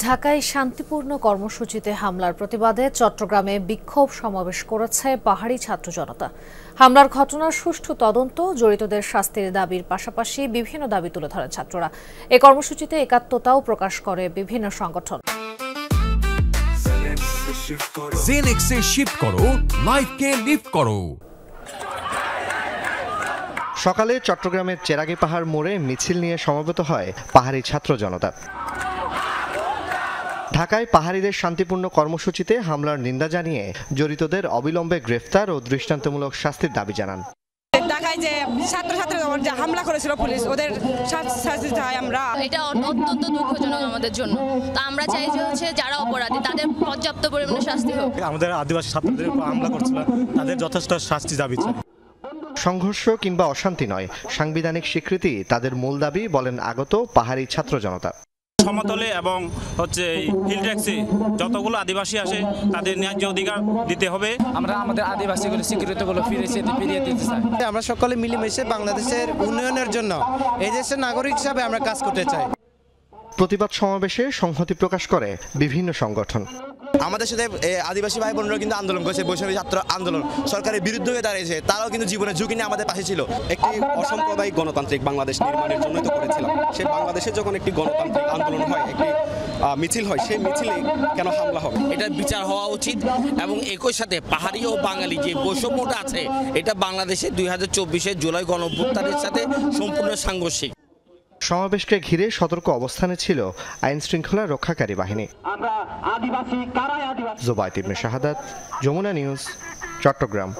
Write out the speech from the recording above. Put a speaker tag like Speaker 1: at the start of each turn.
Speaker 1: ঢাকায় শান্তিপূর্ণ কর্মসূচিতে হামলার প্রতিবাদে চট্টগ্রামে বিক্ষোভ সমাবেশ করেছে পাহাড়ি ছাত্র জনতা। হামলার ঘটনার সুষ্ঠু তদন্ত, জড়িতদের শাস্তির দাবির পাশাপাশি বিভিন্ন দাবি তুলে ধরেন ছাত্ররা। এ কর্মসূচিতে একাত্মতাও প্রকাশ করে বিভিন্ন সংগঠন।
Speaker 2: জেনেক্সে শিফট করো, লাইফকে লিফট করো।
Speaker 3: সকালে চট্টগ্রামের চেরাগী পাহাড় মোড়ে মিছিল নিয়ে সমবেত হয় পাহাড়ি ছাত্র জনতা। ঢাকায় পাহাড়িদের শান্তিপূর্ণ কর্মসূচিতে হামলার নিন্দা জানিয়ে জড়িতদের অবিলম্বে গ্রেফতার ও দৃষ্টান্তমূলক শাস্তির দাবি জানান।
Speaker 4: ঢাকায় যে ছাত্রছাত্রীদের উপর যে হামলা করেছিল পুলিশ, ওদের শাস্তি চাই আমরা।
Speaker 5: এটা অত্যন্ত দুঃখজনক আমাদের জন্য। তো আমরা চাই যে যারা অপরাধী তাদের পর্যাপ্ত পরিমাণে শাস্তি হোক।
Speaker 6: আমাদের আদিবাসী ছাত্রদের উপর হামলা করছিল, তাদের যথেষ্ট শাস্তি দাবি চাই।
Speaker 3: সংঘর্ষ কিংবা অশান্তি নয়, সাংবিধানিক স্বীকৃতি তাদের মূল দাবি বলেন আগত পাহাড়ি ছাত্র জনতা।
Speaker 7: সমতলে এবং হিল ট্যাক্সি যতগুলো আদিবাসী আসে তাদের ন্যায্য অধিকার দিতে হবে।
Speaker 8: আমরা আমাদের আদিবাসীগুলো স্বীকৃতিগুলো ফিরিয়ে দিতে চাই।
Speaker 9: আমরা সকলে মিলেমিশে বাংলাদেশের উন্নয়নের জন্য এই দেশের নাগরিক হিসাবে আমরা কাজ করতে চাই।
Speaker 3: প্রতিবাদ সমাবেশে সংহতি প্রকাশ করে বিভিন্ন সংগঠন।
Speaker 10: আমাদের সাথে আদিবাসী ভাই বোনেরা কিন্তু আন্দোলন করেছে, বৈষম্য ছাত্র আন্দোলন সরকারের বিরুদ্ধে হয়ে দাঁড়িয়েছে। তারাও কিন্তু জীবনের ঝুঁকি নিয়ে আমাদের পাশে ছিল।
Speaker 11: একটি অসাম্প্রদায়িক গণতান্ত্রিক বাংলাদেশ নির্মাণের জন্যই তো করেছিলাম। সেই বাংলাদেশে যখন একটি গণতান্ত্রিক আন্দোলন হয়, একটি মিছিল হয়, সেই মিছিলে কেন হামলা হবে?
Speaker 12: এটার বিচার হওয়া উচিত এবং একই সাথে পাহাড়ি ও বাঙালি যে বৈষম্যটা আছে এটা বাংলাদেশে 2024-এর জুলাই গণঅভ্যুত্থানের সাথে সম্পূর্ণ সাংঘর্ষিক।
Speaker 3: সমাবেশকে ঘিরে সতর্ক অবস্থানে ছিল আইন শৃঙ্খলা রক্ষাকারী বাহিনী।
Speaker 13: আমরা আদিবাসী, কারাই আদিবাসী।
Speaker 3: জোবায়েত ইবনে শাহাদাত, যমুনা নিউজ, চট্টগ্রাম।